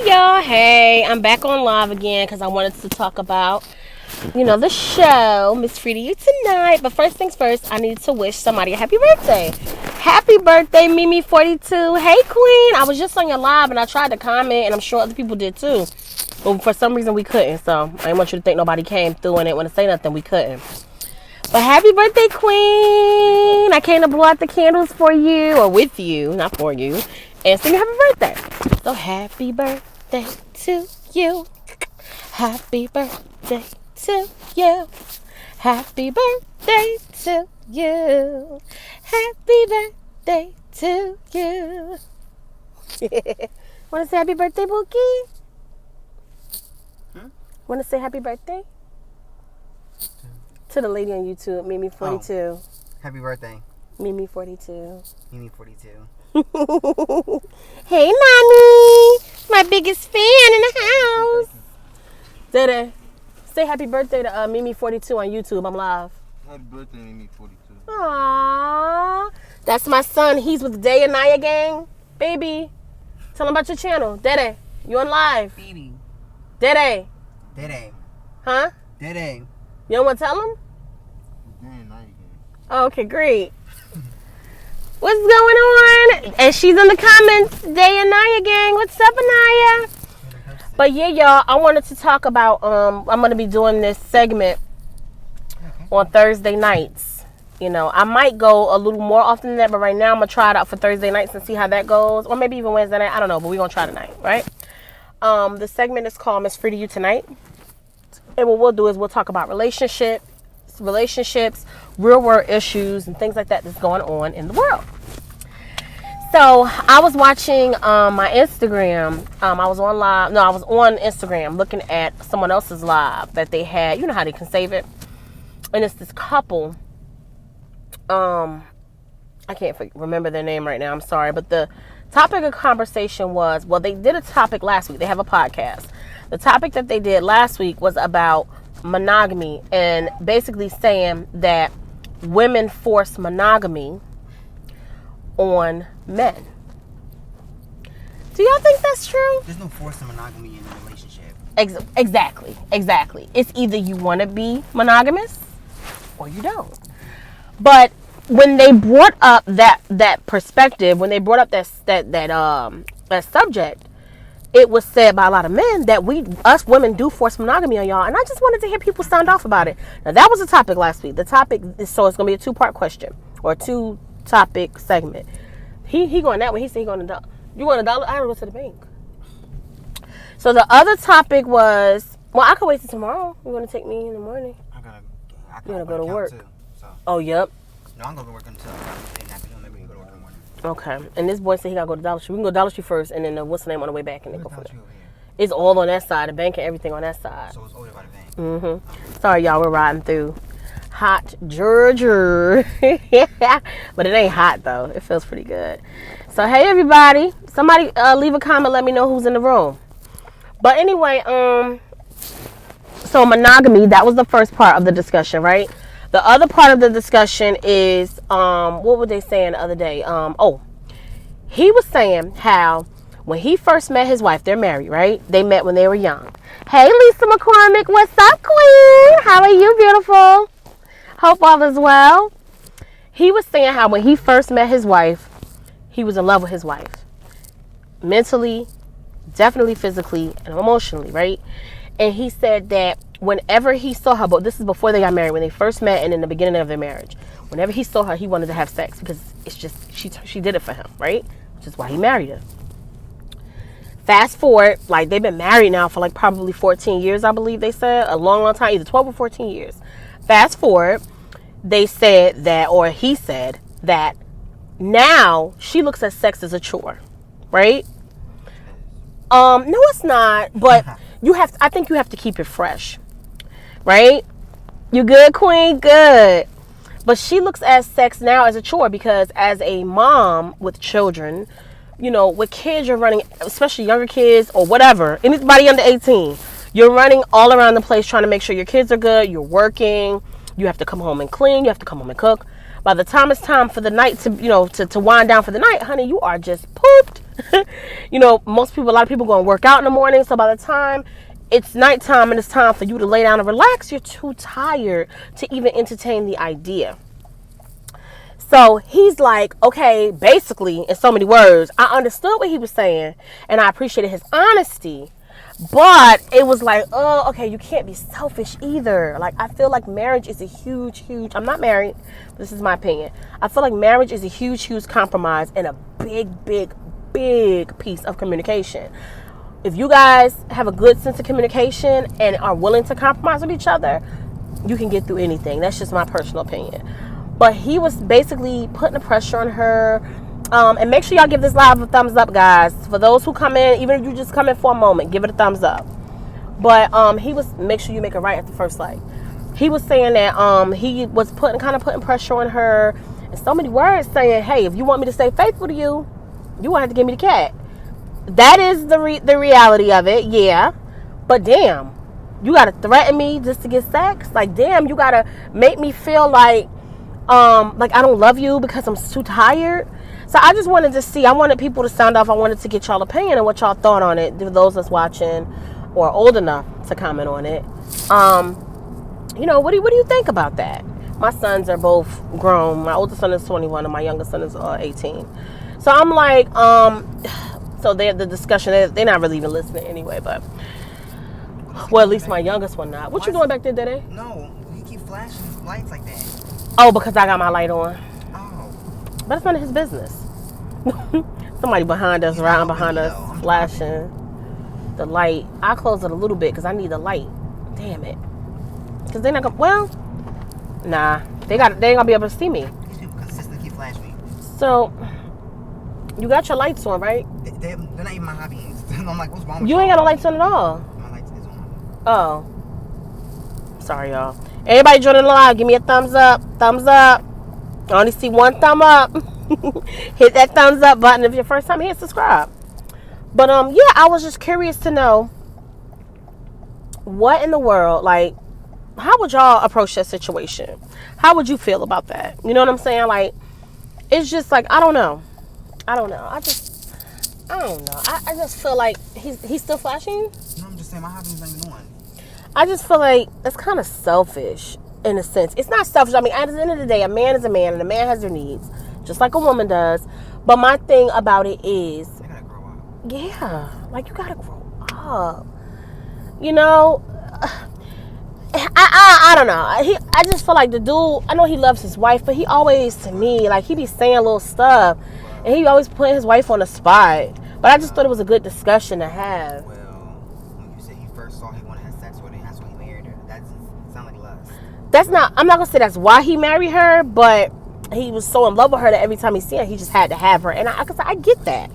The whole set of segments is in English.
y'all. Hey, I'm back on live again because I wanted to talk about, the show, Miss Free to You Tonight. But first things first, I need to wish somebody a happy birthday. Happy birthday, Mimi42. Hey, Queen. I was just on your live and I tried to comment, and I'm sure other people did too. But for some reason, we couldn't. So I didn't want you to think nobody came through and didn't want to say nothing. We couldn't. But happy birthday, Queen. I came to blow out the candles for you, or with you, not for you, and sing happy birthday. So happy birthday to you. Happy birthday to you. Happy birthday to you. Happy birthday to you. Want to say happy birthday, Bookie? Want to say happy birthday? To the lady on YouTube, Mimi42. Oh, happy birthday. Mimi42. Mimi42. Hey, Mommy. My biggest fan in the house. Dede, say happy birthday to Mimi42 on YouTube. I'm live. Happy birthday, Mimi42. Aww. That's my son. He's with Day and Naya Gang. Baby, tell him about your channel. Dede, you on live. Phoebe. Dede. Dede. Huh? Dede. You don't want to tell him? Oh, okay, great. What's going on? And she's in the comments. Day and Naya Gang. What's up, Anaya? But yeah, y'all, I wanted to talk about, I'm going to be doing this segment on Thursday nights. I might go a little more often than that, but right now I'm going to try it out for Thursday nights and see how that goes. Or maybe even Wednesday night. I don't know, but we're going to try tonight, right? The segment is called Miss Free to You Tonight. And what we'll do is we'll talk about relationships, real world issues, and things like that that's going on in the world. So I was watching my Instagram. I was on Instagram looking at someone else's live that they had. You know how they can save it. And it's this couple. I can't remember their name right now. I'm sorry. But the topic of conversation was, they did a topic last week. They have a podcast. The topic that they did last week was about monogamy and basically saying that women force monogamy on men. Do y'all think that's true? There's no forced monogamy in a relationship. Exactly. It's either you want to be monogamous or you don't. But when they brought up that perspective, when they brought up that subject, it was said by a lot of men that us women do force monogamy on y'all. And I just wanted to hear people sound off about it. Now, that was the topic last week. The topic is, so it's going to be a two-part question or a two-topic segment. He going that way. He said he going to dollar. You going to dollar? I got to go to the bank. So the other topic was, I could wait till tomorrow. You want to take me in the morning? I gotta go to work. Too, so. Oh, yep. No, I'm going to work until in the afternoon. Maybe we can go to work in the morning. Okay. And this boy said he got to go to Dollar Tree. We can go to Dollar Tree first, and then what's the name on the way back, and then go from there. It's all on that side. The bank and everything on that side. So it's over by the bank. Mm-hmm. Sorry, y'all. We're riding through hot Georgia. But it ain't hot, though. It feels pretty good. So, hey, everybody. Somebody leave a comment. Let me know who's in the room. But anyway, so monogamy, that was the first part of the discussion, right? The other part of the discussion is, what were they saying the other day? He was saying how when he first met his wife, they're married, right? They met when they were young. Hey, Lisa McCormick, what's up, Queen? How are you, beautiful? Hope all is well. He was saying how when he first met his wife, he was in love with his wife. Mentally, definitely physically, and emotionally, right? And he said that whenever he saw her, but this is before they got married, when they first met and in the beginning of their marriage, whenever he saw her, he wanted to have sex because it's just, she did it for him, right? Which is why he married her. Fast forward, like they've been married now for like probably 14 years, I believe they said. A long, long time, either 12 or 14 years. Fast forward, they said that, or he said that now she looks at sex as a chore, right? No, it's not, but I think you have to keep it fresh, right? You good, Queen? Good. But she looks at sex now as a chore because as a mom with children, with kids you're running, especially younger kids or whatever, anybody under 18, you're running all around the place trying to make sure your kids are good, you're working, you have to come home and clean, you have to come home and cook. By the time it's time for the night to wind down for the night, honey, you are just pooped You know, a lot of people go and work out in the morning. So by the time it's nighttime and it's time for you to lay down and relax, you're too tired to even entertain the idea. So he's like, okay, basically, in so many words, I understood what he was saying and I appreciated his honesty. But it was like, oh, okay, you can't be selfish either. Like, I feel like marriage is a huge, I'm not married. This is my opinion. I feel like marriage is a huge compromise and a big piece of communication. If you guys have a good sense of communication and are willing to compromise with each other, you can get through anything. That's just my personal opinion. But he was basically putting the pressure on her. And make sure y'all give this live a thumbs up, guys. For those who come in, even if you just come in for a moment, give it a thumbs up. But make sure you make it right at the first like. He was saying that he was putting pressure on her in so many words, saying, hey, if you want me to stay faithful to you, you won't have to give me the cat. That is the reality of it, yeah. But damn, you gotta threaten me just to get sex? Like, damn, you gotta make me feel like I don't love you because I'm too tired. So I just wanted to see, I wanted people to sound off. I wanted to get y'all opinion and what y'all thought on it. For those that's watching or old enough to comment on it. You know, what do you think about that? My sons are both grown. My oldest son is 21 and my youngest son is 18. So I'm like, so the discussion, they're not really even listening anyway, but, well, at least my youngest one not. What you doing back there, Dede? No, you keep flashing lights like that. Oh, because I got my light on. Oh. But it's none of his business. Somebody behind us, right behind us, flashing the light. I'll close it a little bit because I need the light. Damn it. Because they're not going to, well, nah. They ain't going to be able to see me. These people consistently keep flashing me. So, you got your lights on, right? They're not even my hobbies. I'm like, what's wrong with you? You ain't got no lights on at all. My lights is on. Oh. Sorry, y'all. Everybody joining the live, give me a thumbs up. Thumbs up. I only see one thumb up. Hit that thumbs up button. If your first time here, subscribe. But yeah, I was just curious to know what in the world, like, how would y'all approach that situation? How would you feel about that? You know what I'm saying? Like, it's just like, I don't know. I don't know. I don't know. I just feel like he's still flashing. No, I'm just saying my hobby's not even on. I just feel like it's kind of selfish in a sense. It's not selfish. I mean, at the end of the day, a man is a man and a man has their needs, just like a woman does. But my thing about it is, They gotta grow up. Yeah, like you gotta grow up. You know, I don't know. I just feel like the dude. I know he loves his wife, but he always, to me, like he be saying little stuff, and he always put his wife on the spot. But I just thought it was a good discussion to have. Well, when you said you first saw him want to have sex with her, that's when he married her. That sounds like lust. That's not. I'm not gonna say that's why he married her, but he was so in love with her that every time he see her, he just had to have her. And I get that.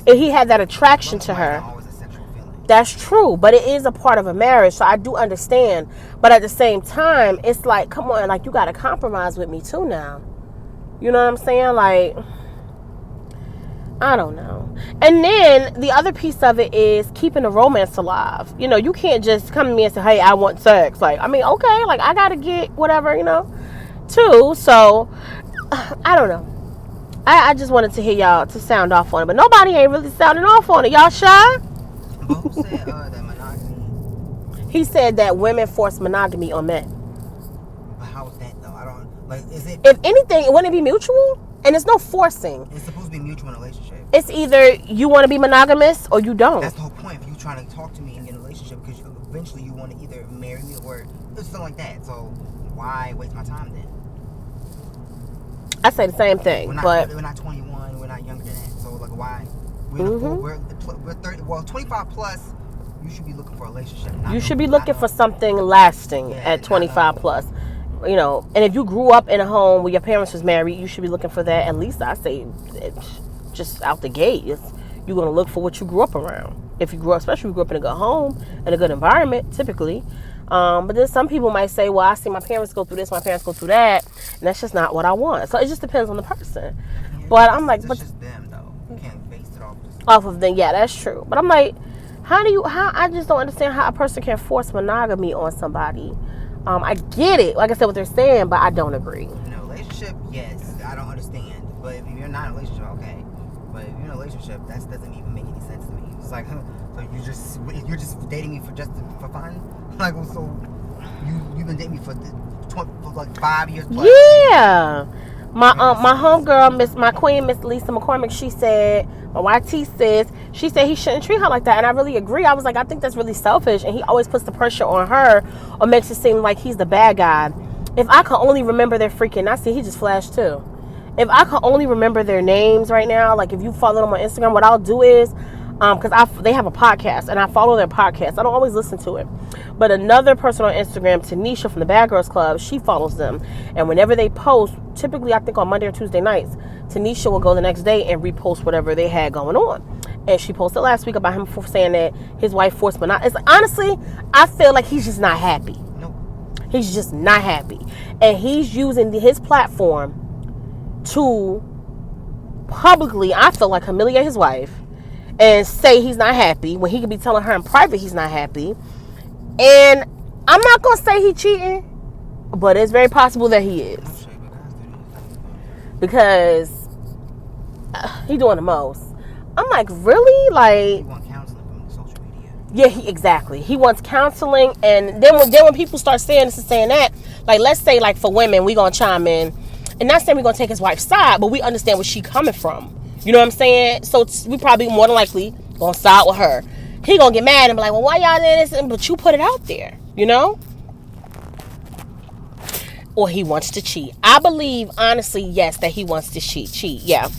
And he had that attraction to her. Always a sexual feeling. That's true, but it is a part of a marriage, so I do understand. But at the same time, it's like, come on, like you got to compromise with me too now. You know what I'm saying? Like, I don't know. And then the other piece of it is keeping the romance alive. You know, you can't just come to me and say, hey, I want sex. Like, I mean, okay, like I got to get whatever, you know, too. So, I don't know. I just wanted to hear y'all to sound off on it, but nobody ain't really sounding off on it. Y'all shy? But who said that monogamy? He said that women force monogamy on men. But how is that though? I don't like. Is it? If anything, wouldn't it be mutual? And there's no forcing. It's supposed to be mutual in a relationship. It's either you want to be monogamous or you don't. That's the whole point. If you trying to talk to me and get in a relationship, because eventually you want to either marry me or something like that. So why waste my time then? I say the same thing, but we're not 21. We're not younger than that. So like, why? We're 30. Well, 25 plus. You should be looking for a relationship. You should be looking for something lasting at 25 plus. You know, and if you grew up in a home where your parents was married, you should be looking for that. At least I say, just out the gate, you're gonna look for what you grew up around. If you grew up, especially if you grew up in a good home and a good environment, typically. But then some people might say, well, I see my parents go through this, my parents go through that, and that's just not what I want. So it just depends on the person. Yeah, but I'm like, it's just them though. You can't base it off of them. Yeah, that's true. But I'm like, how I just don't understand how a person can force monogamy on somebody. I get it, like I said, what they're saying, but I don't agree. In a relationship, yes, I don't understand. But if you're not in a relationship, okay. But if you're in a a relationship, that doesn't even make any sense to me. It's like, huh, so you're just dating me for fun? Like, well, so you've been dating me for like 5 years plus. Yeah. My homegirl, my queen, Miss Lisa McCormick, she said, my YT says, she said he shouldn't treat her like that. And I really agree. I was like, I think that's really selfish. And he always puts the pressure on her or makes it seem like he's the bad guy. If I could only remember their freaking, I see he just flashed too. If I could only remember their names right now, like if you follow them on Instagram, what I'll do is, because they have a podcast and I follow their podcast. I don't always listen to it. But another person on Instagram, Tanisha from the Bad Girls Club, she follows them. And whenever they post, typically I think on Monday or Tuesday nights, Tanisha will go the next day and repost whatever they had going on. And she posted last week about him saying that his wife forced monogamy. Honestly, I feel like he's just not happy. Nope. He's just not happy. And he's using his platform to publicly, I feel like, humiliate his wife and say he's not happy when he could be telling her in private he's not happy. And I'm not going to say he's cheating, but it's very possible that he is. Because he's doing the most. I'm like, really? Like, You want counseling from social media. yeah, exactly. He wants counseling. And then when people start saying this and saying that, like, let's say, like, for women, we going to chime in. And not saying we're going to take his wife's side, but we understand where she coming from. You know what I'm saying? So we probably more than likely going to side with her. He going to get mad and be like, well, why y'all doing this? But you put it out there, you know? Or he wants to cheat. I believe, honestly, yes, that he wants to cheat. Yeah.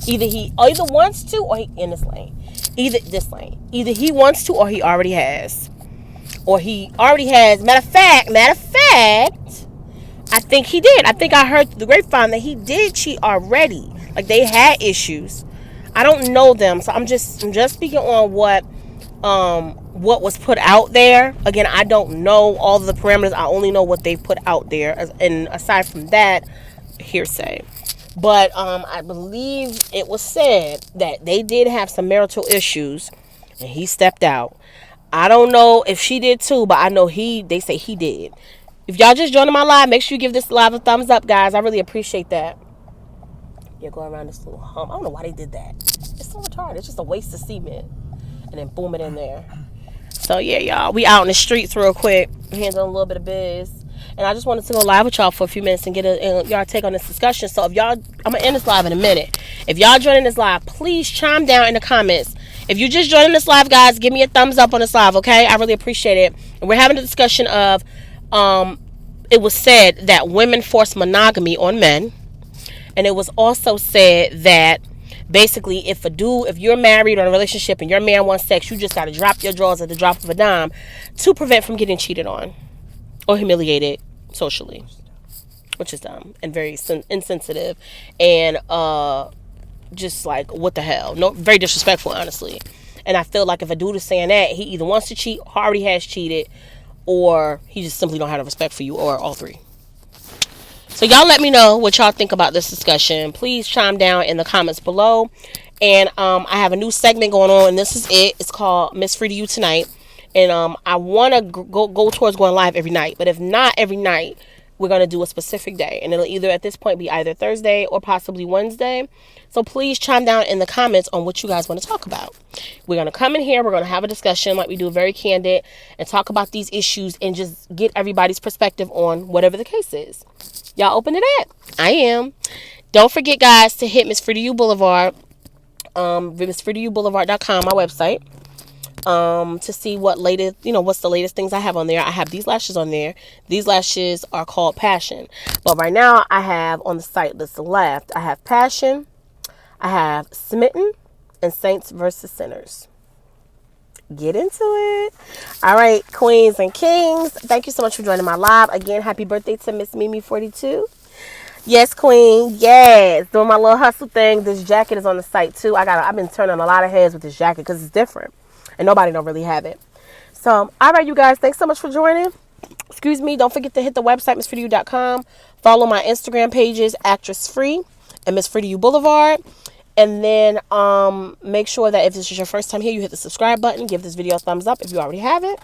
Either wants to or he in this lane. Either he wants to or he already has. Matter of fact, I think he did. I think I heard through the grapevine that he did cheat already. Like, they had issues. I don't know them, so I'm just speaking on what was put out there. Again, I don't know all of the parameters. I only know what they put out there, and aside from that, hearsay. But I believe it was said that they did have some marital issues, and he stepped out. I don't know if she did too, but I know they say he did. If y'all just joining my live, make sure you give this live a thumbs up, guys. I really appreciate that. You go around this little hump. I don't know why they did that. It's so retarded. It's just a waste of cement. And then boom it in there. So yeah, y'all. We out in the streets real quick. Handling a little bit of biz. And I just wanted to go live with y'all for a few minutes and get y'all take on this discussion. So if y'all, I'm going to end this live in a minute. If y'all joining this live, please chime down in the comments. If you're just joining this live, guys, give me a thumbs up on this live, okay? I really appreciate it. And we're having a discussion of, it was said that women force monogamy on men. And it was also said that basically if you're married or in a relationship and your man wants sex, you just got to drop your drawers at the drop of a dime to prevent from getting cheated on or humiliated socially, which is dumb and very insensitive and just like, what the hell? No, very disrespectful, honestly. And I feel like if a dude is saying that, he either wants to cheat, already has cheated, or he just simply don't have respect for you, or all three. So y'all let me know what y'all think about this discussion. Please chime down in the comments below. And I have a new segment going on, and this is it. It's called Miss Free to You Tonight. And I want to go towards going live every night. But if not every night, we're going to do a specific day. And it'll either at this point be either Thursday or possibly Wednesday. So please chime down in the comments on what you guys want to talk about. We're going to come in here. We're going to have a discussion like we do, very candid, and talk about these issues and just get everybody's perspective on whatever the case is. Y'all open to that? I am. Don't forget, guys, to hit Miss Free to You Boulevard. MissFreeToYouBoulevard.com, my website. To see what's the latest things I have on there. I have these lashes on there. These lashes are called Passion. But right now I have on the site that's left, I have Passion, I have Smitten, and Saints versus Sinners. Get into it. All right, queens and kings, thank you so much for joining my live. Again, happy birthday to Miss Mimi 42. Yes, queen. Yes. Doing my little hustle thing. This jacket is on the site too. I've been turning a lot of heads with this jacket because it's different. And nobody don't really have it. So, all right, you guys. Thanks so much for joining. Excuse me. Don't forget to hit the website, MissFreeToYou.com. Follow my Instagram pages, Actress Free and Miss Free to You Boulevard. And then make sure that if this is your first time here, you hit the subscribe button. Give this video a thumbs up if you already have it.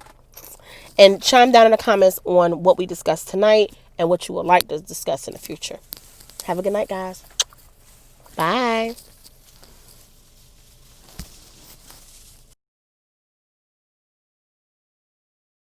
And chime down in the comments on what we discussed tonight and what you would like to discuss in the future. Have a good night, guys. Bye.